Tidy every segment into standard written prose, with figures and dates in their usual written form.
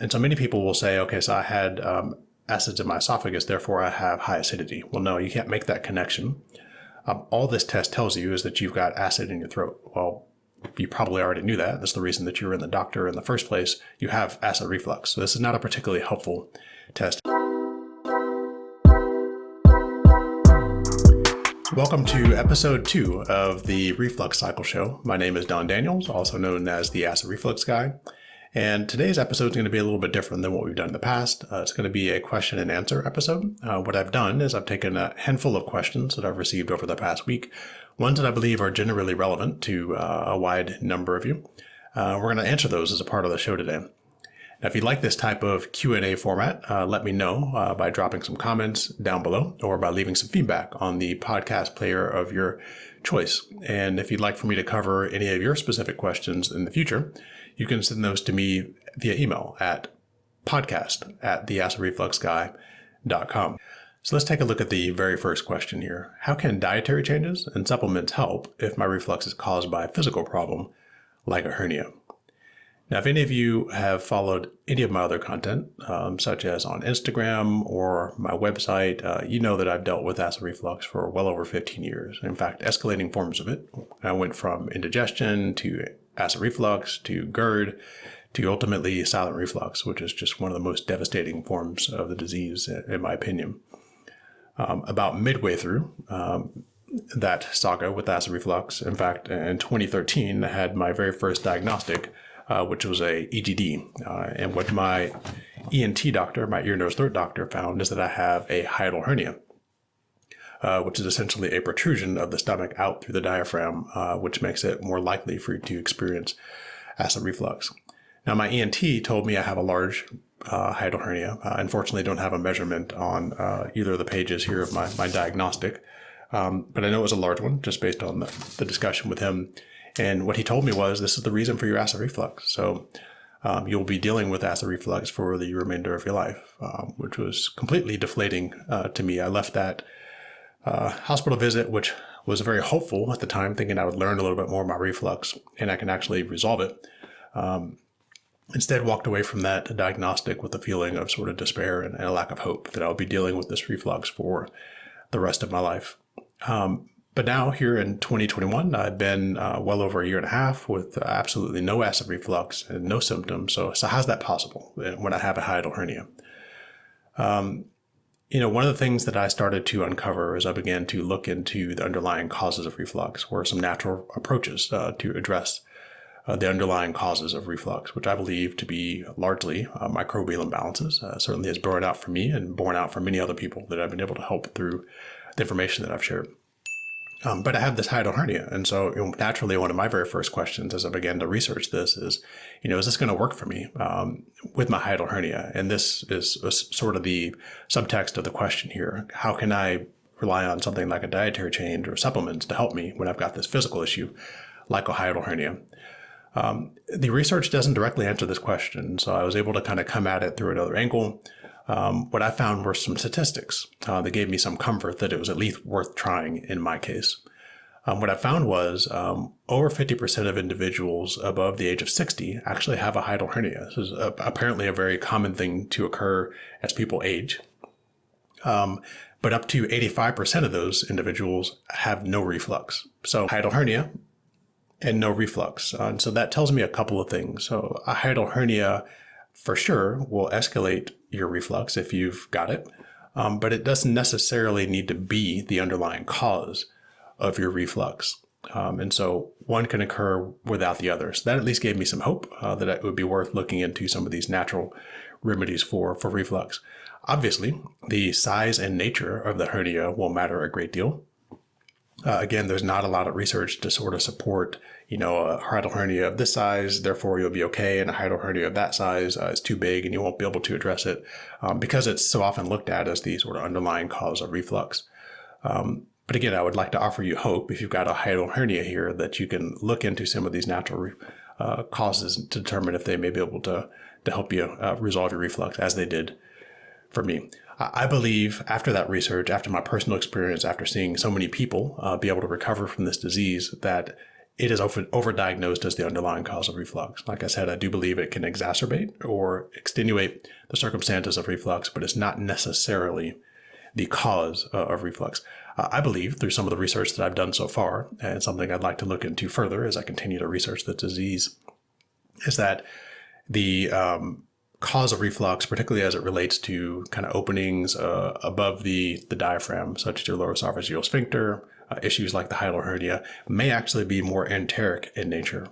And so many people will say, okay, so I had acids in my esophagus, therefore I have high acidity. Well, no, you can't make that connection. All this test tells you is that you've got acid in your throat. Well, you probably already knew that. That's the reason that you were in the doctor in the first place. You have acid reflux. So this is not a particularly helpful test. Welcome to episode 2 of the Reflux Cycle Show. My name is Don Daniels, also known as the Acid Reflux Guy. And today's episode is going to be a little bit different than what we've done in the past. It's going to be a question and answer episode. What I've done is I've taken a handful of questions that I've received over the past week, ones that I believe are generally relevant to a wide number of you. We're going to answer those as a part of the show today. Now, if you like this type of Q&A format, let me know by dropping some comments down below or by leaving some feedback on the podcast player of your choice. And if you'd like for me to cover any of your specific questions in the future, you can send those to me via email at podcast@theacidrefluxguy.com. So let's take a look at the very first question here. How can dietary changes and supplements help if my reflux is caused by a physical problem like a hernia? Now, if any of you have followed any of my other content, such as on Instagram or my website, you know that I've dealt with acid reflux for well over 15 years. In fact, escalating forms of it. I went from indigestion to acid reflux to GERD to ultimately silent reflux, which is just one of the most devastating forms of the disease, in my opinion. About midway through that saga with acid reflux, in fact, in 2013, I had my very first diagnostic, which was a EGD. And what my ENT doctor, my ear, nose, throat doctor, found is that I have a hiatal hernia, which is essentially a protrusion of the stomach out through the diaphragm, which makes it more likely for you to experience acid reflux. Now, my ENT told me I have a large hiatal hernia. Unfortunately, I don't have a measurement on either of the pages here of my diagnostic, but I know it was a large one just based on the discussion with him. And what he told me was, this is the reason for your acid reflux. So you'll be dealing with acid reflux for the remainder of your life, which was completely deflating to me. I left that hospital visit, which was very hopeful at the time, thinking I would learn a little bit more about reflux and I can actually resolve it. Instead, walked away from that diagnostic with a feeling of sort of despair and a lack of hope that I would be dealing with this reflux for the rest of my life. But now here in 2021, I've been well over a year and a half with absolutely no acid reflux and no symptoms. So how's that possible when I have a hiatal hernia? One of the things that I started to uncover as I began to look into the underlying causes of reflux were some natural approaches to address the underlying causes of reflux, which I believe to be largely microbial imbalances, certainly has borne out for me and borne out for many other people that I've been able to help through the information that I've shared. But I have this hiatal hernia. And so naturally, one of my very first questions as I began to research this is this going to work for me with my hiatal hernia? And this is sort of the subtext of the question here. How can I rely on something like a dietary change or supplements to help me when I've got this physical issue like a hiatal hernia? The research doesn't directly answer this question. So I was able to kind of come at it through another angle. What I found were some statistics that gave me some comfort that it was at least worth trying in my case. What I found was over 50% of individuals above the age of 60 actually have a hiatal hernia. This is apparently a very common thing to occur as people age. But up to 85% of those individuals have no reflux. So hiatal hernia and no reflux. And so that tells me a couple of things. So a hiatal hernia for sure will escalate your reflux if you've got it, but it doesn't necessarily need to be the underlying cause of your reflux. And so one can occur without the other. So that at least gave me some hope that it would be worth looking into some of these natural remedies for reflux. Obviously, the size and nature of the hernia will matter a great deal. Again, there's not a lot of research to sort of support, a hiatal hernia of this size, therefore you'll be okay, and a hiatal hernia of that size is too big and you won't be able to address it because it's so often looked at as the sort of underlying cause of reflux. But again, I would like to offer you hope if you've got a hiatal hernia here that you can look into some of these natural causes to determine if they may be able to help you resolve your reflux as they did for me. I believe after that research, after my personal experience, after seeing so many people be able to recover from this disease, that it is overdiagnosed as the underlying cause of reflux. Like I said, I do believe it can exacerbate or extenuate the circumstances of reflux, but it's not necessarily the cause of reflux. I believe through some of the research that I've done so far, and something I'd like to look into further as I continue to research the disease, is that the cause of reflux, particularly as it relates to kind of openings above the diaphragm, such as your lower esophageal sphincter, issues like the hiatal hernia, may actually be more enteric in nature.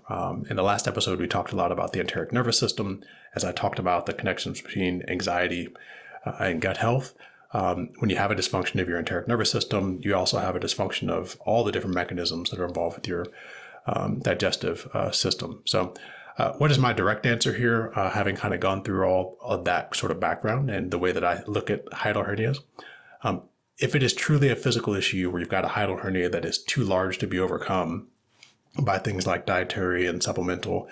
In the last episode, we talked a lot about the enteric nervous system, as I talked about the connections between anxiety and gut health. When you have a dysfunction of your enteric nervous system, you also have a dysfunction of all the different mechanisms that are involved with your digestive system. So what is my direct answer here, having kind of gone through all of that sort of background and the way that I look at hiatal hernias? If it is truly a physical issue where you've got a hiatal hernia that is too large to be overcome by things like dietary and supplemental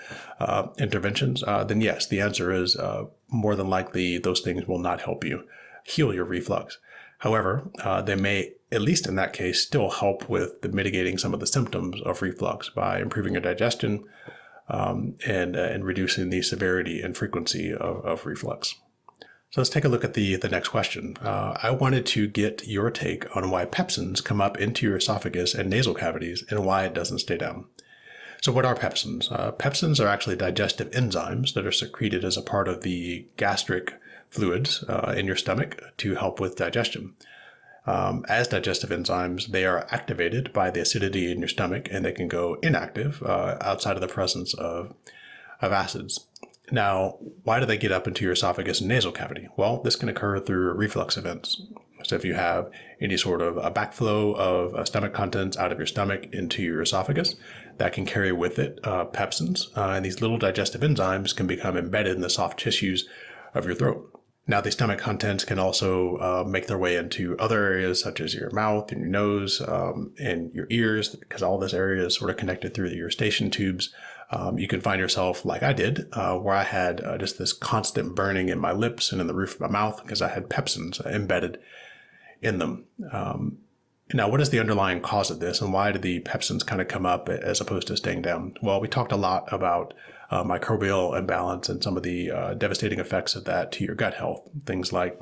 interventions, then yes, the answer is more than likely those things will not help you heal your reflux. However, they may, at least in that case, still help with mitigating some of the symptoms of reflux by improving your digestion, and reducing the severity and frequency of reflux. So let's take a look at the next question. I wanted to get your take on why pepsins come up into your esophagus and nasal cavities and why it doesn't stay down. So what are pepsins? Pepsins are actually digestive enzymes that are secreted as a part of the gastric fluids in your stomach to help with digestion. As digestive enzymes, they are activated by the acidity in your stomach, and they can go inactive outside of the presence of acids. Now, why do they get up into your esophagus and nasal cavity? Well, this can occur through reflux events. So if you have any sort of a backflow of stomach contents out of your stomach into your esophagus, that can carry with it pepsins, and these little digestive enzymes can become embedded in the soft tissues of your throat. Now, the stomach contents can also make their way into other areas such as your mouth and your nose and your ears, because all this area is sort of connected through the eustachian tubes. You can find yourself like I did, where I had just this constant burning in my lips and in the roof of my mouth because I had pepsins embedded in them. Now, what is the underlying cause of this, and why do the pepsins kind of come up as opposed to staying down? Well, we talked a lot about microbial imbalance and some of the devastating effects of that to your gut health. Things like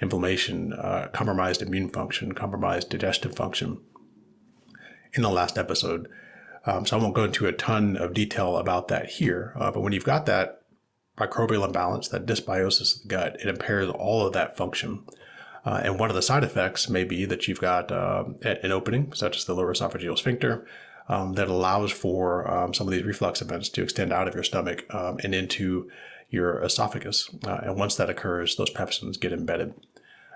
inflammation, compromised immune function, compromised digestive function in the last episode. So I won't go into a ton of detail about that here. But when you've got that microbial imbalance, that dysbiosis of the gut, it impairs all of that function. And one of the side effects may be that you've got an opening, such as the lower esophageal sphincter, that allows for some of these reflux events to extend out of your stomach and into your esophagus. And once that occurs, those pepsins get embedded.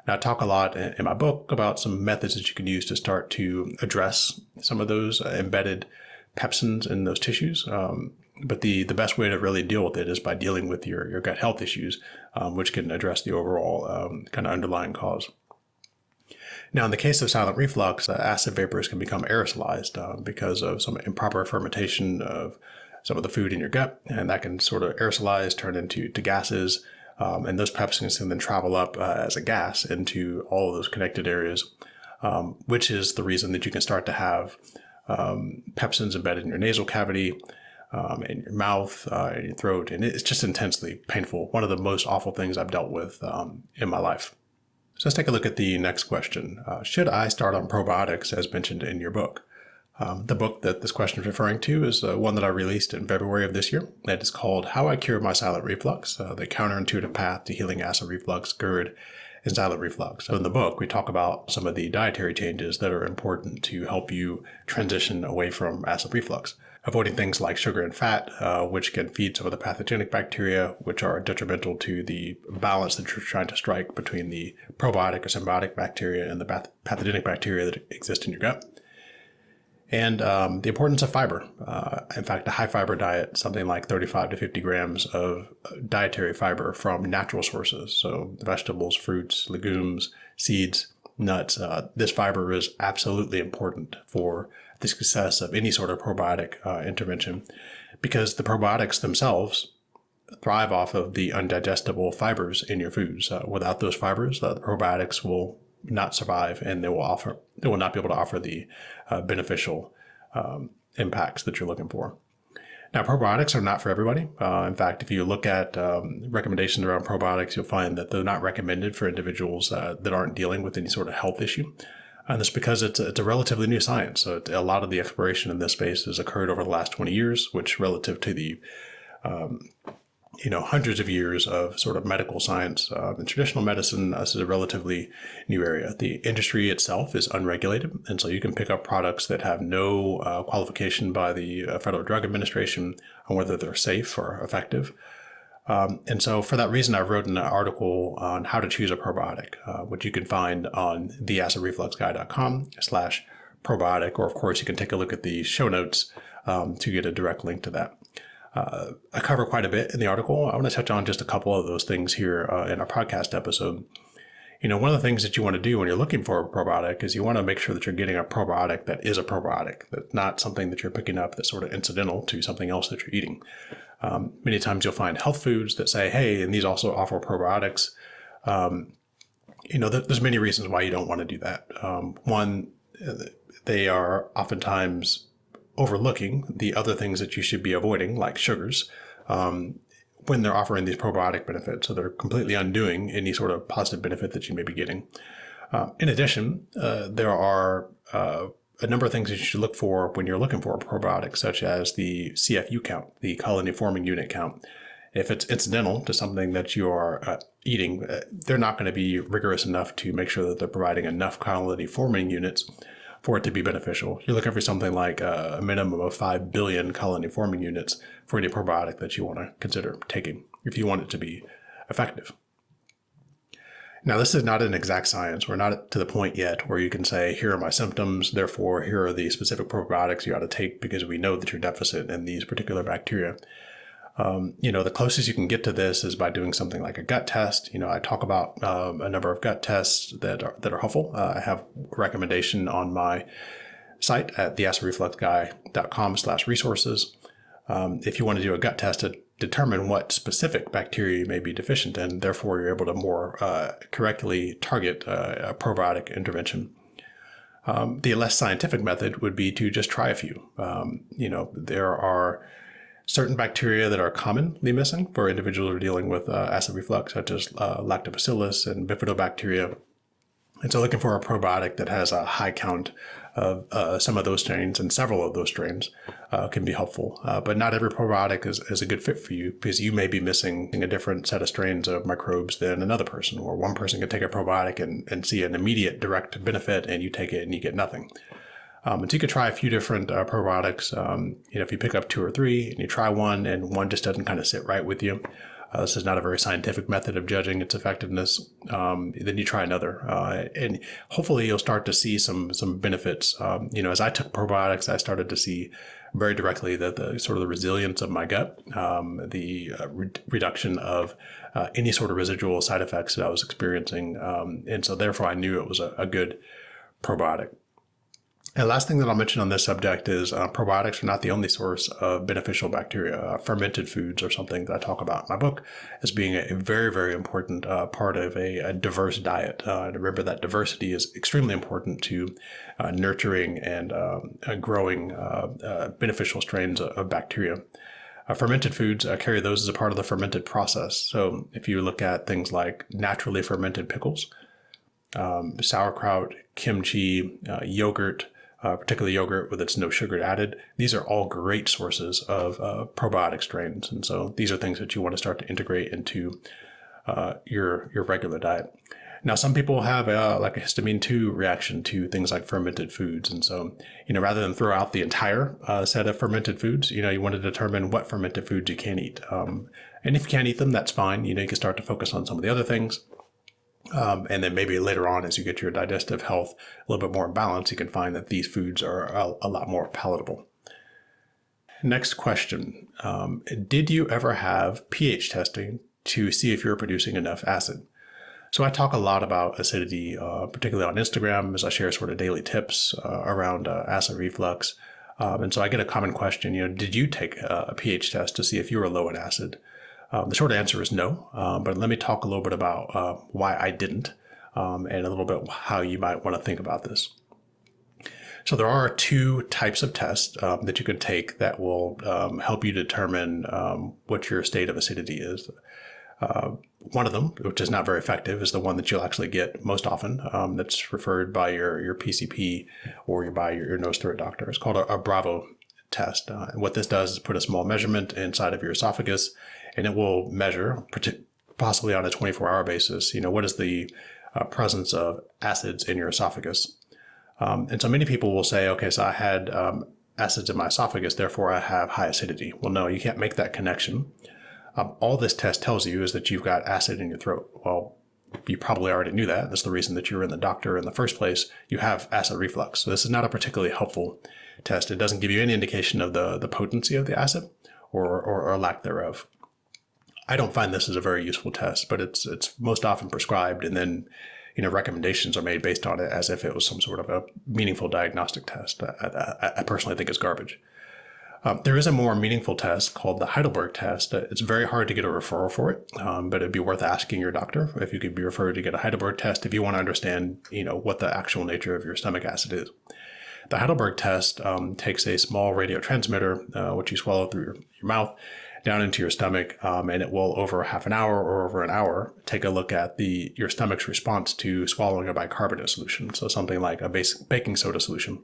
Now, I talk a lot in my book about some methods that you can use to start to address some of those embedded pepsins in those tissues. But the best way to really deal with it is by dealing with your gut health issues, which can address the overall kind of underlying cause. Now, in the case of silent reflux, acid vapors can become aerosolized because of some improper fermentation of some of the food in your gut, and that can sort of aerosolize, turn into gases, and those pepsins can then travel up as a gas into all of those connected areas, which is the reason that you can start to have pepsins embedded in your nasal cavity, in your mouth, in your throat, and it's just intensely painful. One of the most awful things I've dealt with in my life. So let's take a look at the next question. Should I start on probiotics as mentioned in your book? The book that this question is referring to is one that I released in February of this year. It is called How I Cured My Silent Reflux, the Counterintuitive Path to Healing Acid Reflux, GERD, and Silent Reflux. So in the book, we talk about some of the dietary changes that are important to help you transition away from acid reflux. Avoiding things like sugar and fat, which can feed some of the pathogenic bacteria, which are detrimental to the balance that you're trying to strike between the probiotic or symbiotic bacteria and the pathogenic bacteria that exist in your gut. And the importance of fiber. In fact, a high fiber diet, something like 35 to 50 grams of dietary fiber from natural sources. So vegetables, fruits, legumes, seeds, nuts. This fiber is absolutely important for the success of any sort of probiotic intervention, because the probiotics themselves thrive off of the undigestible fibers in your foods. Without those fibers, the probiotics will not survive, and they will not be able to offer the beneficial impacts that you're looking for. Now, probiotics are not for everybody. In fact, if you look at recommendations around probiotics, you'll find that they're not recommended for individuals that aren't dealing with any sort of health issue. And that's because it's a relatively new science. So a lot of the exploration in this space has occurred over the last 20 years, which relative to the hundreds of years of sort of medical science and traditional medicine, this is a relatively new area. The industry itself is unregulated, and so you can pick up products that have no qualification by the Federal Drug Administration on whether they're safe or effective. And so for that reason, I wrote an article on how to choose a probiotic, which you can find on theacidrefluxguy.com/probiotic, or of course you can take a look at the show notes to get a direct link to that. I cover quite a bit in the article. I want to touch on just a couple of those things here in our podcast episode. One of the things that you want to do when you're looking for a probiotic is you want to make sure that you're getting a probiotic that is a probiotic, that's not something that you're picking up that's sort of incidental to something else that you're eating. Many times you'll find health foods that say, hey, and these also offer probiotics. There's many reasons why you don't want to do that. One, they are oftentimes overlooking the other things that you should be avoiding, like sugars, when they're offering these probiotic benefits. So they're completely undoing any sort of positive benefit that you may be getting. In addition, there are a number of things that you should look for when you're looking for a probiotic, such as the CFU count, the colony forming unit count. If it's incidental to something that you are eating, they're not going to be rigorous enough to make sure that they're providing enough colony forming units for it to be beneficial. You're looking for something like a minimum of 5 billion colony forming units for any probiotic that you want to consider taking if you want it to be effective. Now, this is not an exact science. We're not to the point yet where you can say, here are my symptoms, therefore here are the specific probiotics you ought to take because we know that you're deficient in these particular bacteria. The closest you can get to this is by doing something like a gut test. I talk about a number of gut tests that are helpful. I have a recommendation on my site at theacidrefluxguy.com/resources. If you want to do a gut test to determine what specific bacteria you may be deficient in, therefore you're able to more correctly target a probiotic intervention. The less scientific method would be to just try a few. There are certain bacteria that are commonly missing for individuals who are dealing with acid reflux, such as lactobacillus and bifidobacteria. And so looking for a probiotic that has a high count of some of those strains and several of those strains can be helpful. But not every probiotic is a good fit for you because you may be missing a different set of strains of microbes than another person, or one person can take a probiotic and see an immediate direct benefit and you take it and you get nothing. And so you could try a few different probiotics. If you pick up 2 or 3 and you try one and one just doesn't kind of sit right with you, this is not a very scientific method of judging its effectiveness, then you try another. And hopefully you'll start to see some benefits. As I took probiotics, I started to see very directly that the sort of the resilience of my gut, the reduction of any sort of residual side effects that I was experiencing. And so therefore I knew it was a good probiotic. And last thing that I'll mention on this subject is probiotics are not the only source of beneficial bacteria. Fermented foods are something that I talk about in my book as being a very, very important part of a diverse diet. And remember that diversity is extremely important to nurturing and growing beneficial strains of bacteria. Fermented foods carry those as a part of the fermented process. So if you look at things like naturally fermented pickles, sauerkraut, kimchi, yogurt, particularly yogurt with its no sugar added, these are all great sources of probiotic strains. And so these are things that you want to start to integrate into your regular diet. Now, some people have like a histamine 2 reaction to things like fermented foods. And so, rather than throw out the entire set of fermented foods, you want to determine what fermented foods you can eat. And if you can't eat them, that's fine. You can start to focus on some of the other things. And then maybe later on, as you get your digestive health a little bit more in balance, you can find that these foods are a lot more palatable. Next question. Did you ever have pH testing to see if you're producing enough acid? So I talk a lot about acidity, particularly on Instagram, as I share sort of daily tips around acid reflux. And so I get a common question, did you take a pH test to see if you were low in acid? The short answer is no, but let me talk a little bit about why I didn't and a little bit how you might want to think about this. So there are two types of tests that you can take that will help you determine what your state of acidity is. One of them, which is not very effective, is the one that you'll actually get most often. That's referred by your PCP or by your nose throat doctor. It's called a Bravo test. And what this does is put a small measurement inside of your esophagus, and it will measure, possibly on a 24-hour basis, what is the presence of acids in your esophagus. And so many people will say, okay, so I had acids in my esophagus, therefore I have high acidity. Well, no, you can't make that connection. All this test tells you is that you've got acid in your throat. Well, you probably already knew that. That's the reason that you were in the doctor in the first place. You have acid reflux. So this is not a particularly helpful test. It doesn't give you any indication of the potency of the acid or lack thereof. I don't find this as a very useful test, but it's most often prescribed, and then recommendations are made based on it as if it was some sort of a meaningful diagnostic test. I personally think it's garbage. There is a more meaningful test called the Heidelberg test. It's very hard to get a referral for it, but it'd be worth asking your doctor if you could be referred to get a Heidelberg test if you want to understand, what the actual nature of your stomach acid is. The Heidelberg test takes a small radio transmitter, which you swallow through your mouth, down into your stomach, and it will, over half an hour or over an hour, take a look at your stomach's response to swallowing a bicarbonate solution, so something like a basic baking soda solution.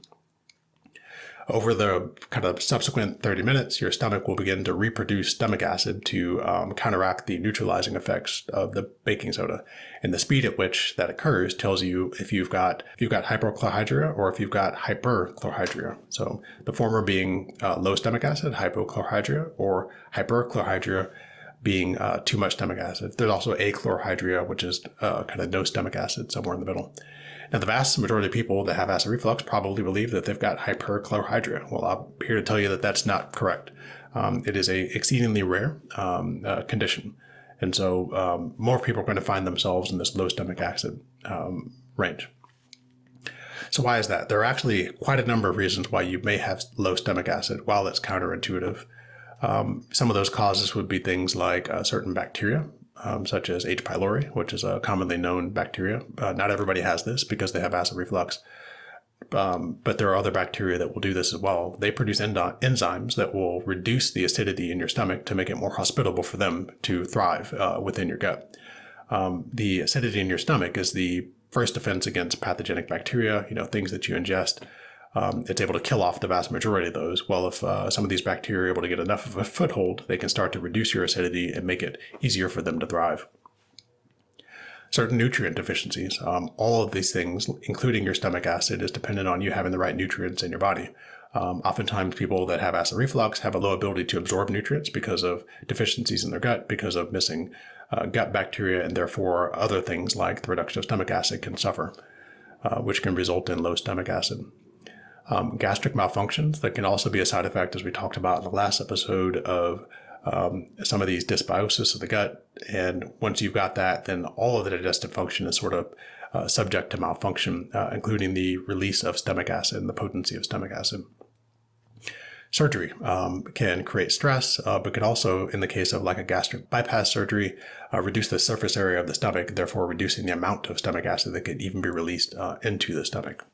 Over the kind of subsequent 30 minutes, your stomach will begin to reproduce stomach acid to counteract the neutralizing effects of the baking soda. And the speed at which that occurs tells you if you've got hypochlorhydria or if you've got hyperchlorhydria. So the former being low stomach acid, hypochlorhydria, or hyperchlorhydria being too much stomach acid. There's also achlorhydria, which is kind of no stomach acid, somewhere in the middle. Now, the vast majority of people that have acid reflux probably believe that they've got hyperchlorhydria. Well, I'm here to tell you that that's not correct. It is a exceedingly rare condition. And so more people are going to find themselves in this low stomach acid range. So why is that? There are actually quite a number of reasons why you may have low stomach acid. While it's counterintuitive, some of those causes would be things like certain bacteria, such as H. pylori, which is a commonly known bacteria. Not everybody has this because they have acid reflux, but there are other bacteria that will do this as well. They produce enzymes that will reduce the acidity in your stomach to make it more hospitable for them to thrive within your gut. The acidity in your stomach is the first defense against pathogenic bacteria, things that you ingest. It's able to kill off the vast majority of those. Well, if some of these bacteria are able to get enough of a foothold, they can start to reduce your acidity and make it easier for them to thrive. Certain nutrient deficiencies, all of these things, including your stomach acid, is dependent on you having the right nutrients in your body. Oftentimes people that have acid reflux have a low ability to absorb nutrients because of deficiencies in their gut, because of missing gut bacteria, and therefore other things like the reduction of stomach acid can suffer, which can result in low stomach acid. Gastric malfunctions, that can also be a side effect, as we talked about in the last episode, of some of these dysbiosis of the gut. And once you've got that, then all of the digestive function is sort of subject to malfunction, including the release of stomach acid and the potency of stomach acid. Surgery can create stress, but can also, in the case of like a gastric bypass surgery, reduce the surface area of the stomach, therefore reducing the amount of stomach acid that can even be released into the stomach.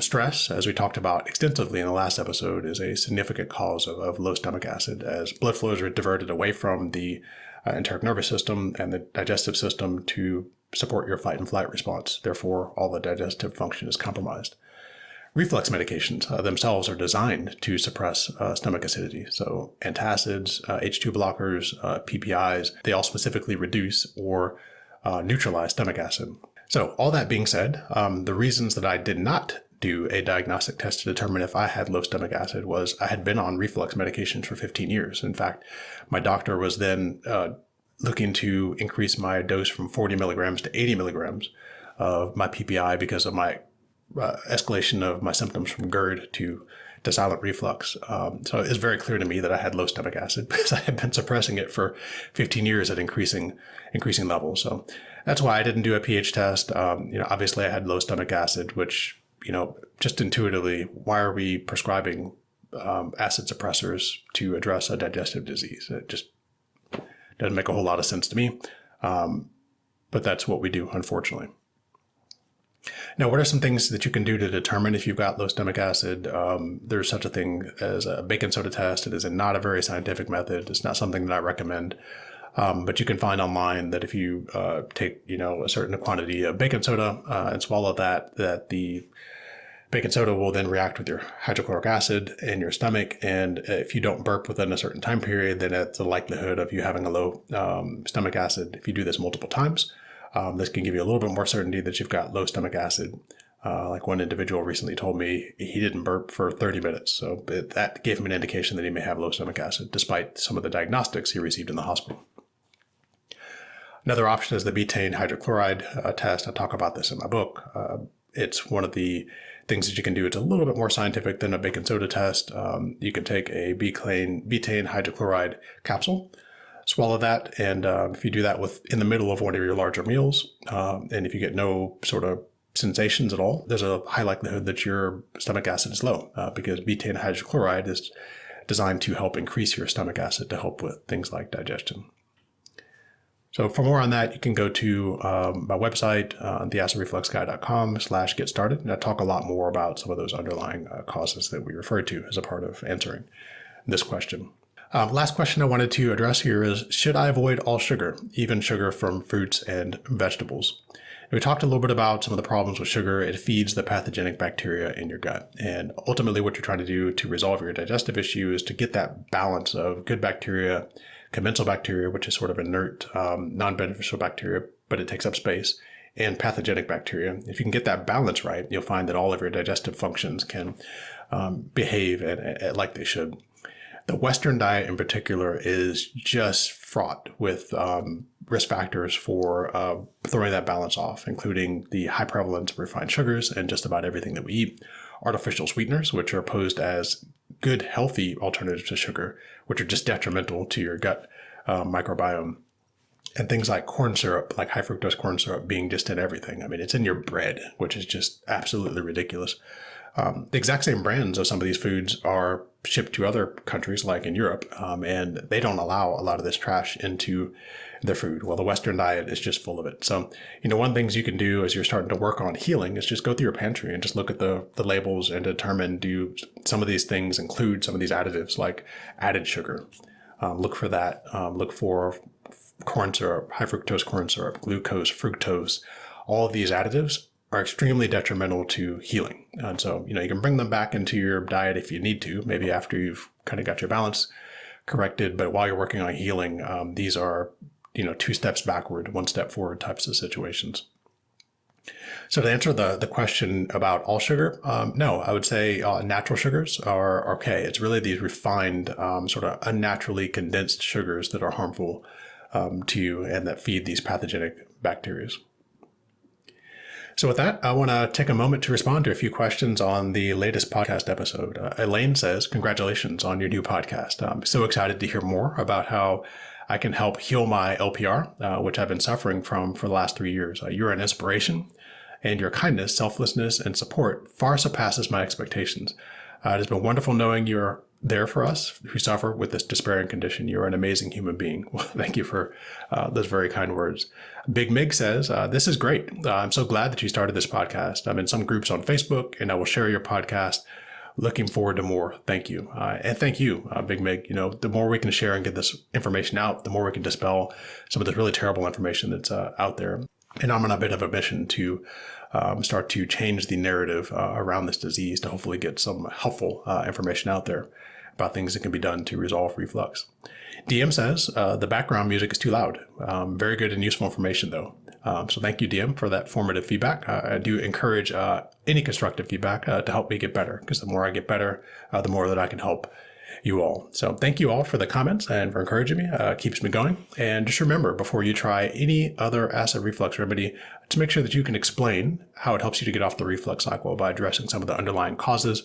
Stress, as we talked about extensively in the last episode, is a significant cause of low stomach acid, as blood flows are diverted away from the enteric nervous system and the digestive system to support your fight and flight response. Therefore, all the digestive function is compromised. Reflux medications themselves are designed to suppress stomach acidity. So antacids, H2 blockers, PPIs, they all specifically reduce or neutralize stomach acid. So all that being said, the reasons that I did not do a diagnostic test to determine if I had low stomach acid was I had been on reflux medications for 15 years. In fact, my doctor was then looking to increase my dose from 40 milligrams to 80 milligrams of my PPI because of my escalation of my symptoms from GERD to silent reflux. So it's very clear to me that I had low stomach acid because I had been suppressing it for 15 years at increasing levels. So that's why I didn't do a pH test. Obviously I had low stomach acid, which, just intuitively, why are we prescribing acid suppressors to address a digestive disease? It just doesn't make a whole lot of sense to me. But that's what we do, unfortunately. Now, what are some things that you can do to determine if you've got low stomach acid? There's such a thing as a baking soda test. It is not a very scientific method. It's not something that I recommend. But you can find online that if you take, a certain quantity of baking soda and swallow that the baking soda will then react with your hydrochloric acid in your stomach. And if you don't burp within a certain time period, then it's a likelihood of you having a low stomach acid. If you do this multiple times, this can give you a little bit more certainty that you've got low stomach acid. Like one individual recently told me he didn't burp for 30 minutes. So that gave him an indication that he may have low stomach acid, despite some of the diagnostics he received in the hospital. Another option is the betaine hydrochloride test. I talk about this in my book. It's one of the things that you can do. It's a little bit more scientific than a baking soda test. You can take a betaine hydrochloride capsule, swallow that, and if you do that in the middle of one of your larger meals, and if you get no sort of sensations at all, there's a high likelihood that your stomach acid is low because betaine hydrochloride is designed to help increase your stomach acid to help with things like digestion. So for more on that, you can go to my website, theacidrefluxguy.com/get started. And I talk a lot more about some of those underlying causes that we referred to as a part of answering this question. Last question I wanted to address here is, should I avoid all sugar, even sugar from fruits and vegetables? And we talked a little bit about some of the problems with sugar. It feeds the pathogenic bacteria in your gut. And ultimately what you're trying to do to resolve your digestive issue is to get that balance of good bacteria, commensal bacteria, which is sort of inert, non-beneficial bacteria, but it takes up space, and pathogenic bacteria. If you can get that balance right, you'll find that all of your digestive functions can behave like they should. The Western diet in particular is just fraught with risk factors for throwing that balance off, including the high prevalence of refined sugars and just about everything that we eat, artificial sweeteners, which are posed as good, healthy alternatives to sugar, which are just detrimental to your gut microbiome, and things like corn syrup, like high fructose corn syrup being just in everything. I mean, it's in your bread, which is just absolutely ridiculous. The exact same brands of some of these foods are shipped to other countries, like in Europe, and they don't allow a lot of this trash into their food. Well, the Western diet is just full of it. So, one of the things you can do as you're starting to work on healing is just go through your pantry and just look at the labels and determine, do some of these things include some of these additives like added sugar? Look for that. Look for corn syrup, high fructose corn syrup, glucose, fructose. All of these additives are extremely detrimental to healing. And so, you can bring them back into your diet if you need to, maybe after you've kind of got your balance corrected. But while you're working on healing, these are, 2 steps backward, 1 step forward types of situations. So to answer the question about all sugar, no, I would say natural sugars are okay. It's really these refined, sort of unnaturally condensed sugars that are harmful to you and that feed these pathogenic bacteria. So with that, I want to take a moment to respond to a few questions on the latest podcast episode. Elaine says, congratulations on your new podcast. I'm so excited to hear more about how I can help heal my LPR, which I've been suffering from for the last 3 years. You're an inspiration, and your kindness, selflessness, and support far surpasses my expectations. It has been wonderful knowing you're there for us who suffer with this despairing condition. You're an amazing human being. Well, thank you for those very kind words. Big Mig says, this is great. I'm so glad that you started this podcast. I'm in some groups on Facebook, and I will share your podcast. Looking forward to more. Thank you. And thank you, Big Mig. The more we can share and get this information out, the more we can dispel some of this really terrible information that's out there. And I'm on a bit of a mission to start to change the narrative around this disease to hopefully get some helpful information out there about things that can be done to resolve reflux. DM says, the background music is too loud. Very good and useful information, though. So thank you, DM, for that formative feedback. I do encourage any constructive feedback to help me get better, because the more I get better, the more that I can help you all. So thank you all for the comments and for encouraging me. Keeps me going. And just remember, before you try any other acid reflux remedy, to make sure that you can explain how it helps you to get off the reflux cycle by addressing some of the underlying causes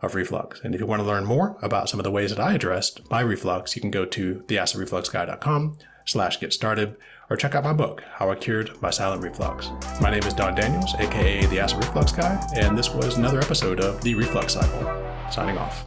of reflux. And if you want to learn more about some of the ways that I addressed my reflux, you can go to theacidrefluxguy.com/get started, or check out my book, How I Cured My Silent Reflux. My name is Don Daniels, aka The Acid Reflux Guy, and this was another episode of The Reflux Cycle. Signing off.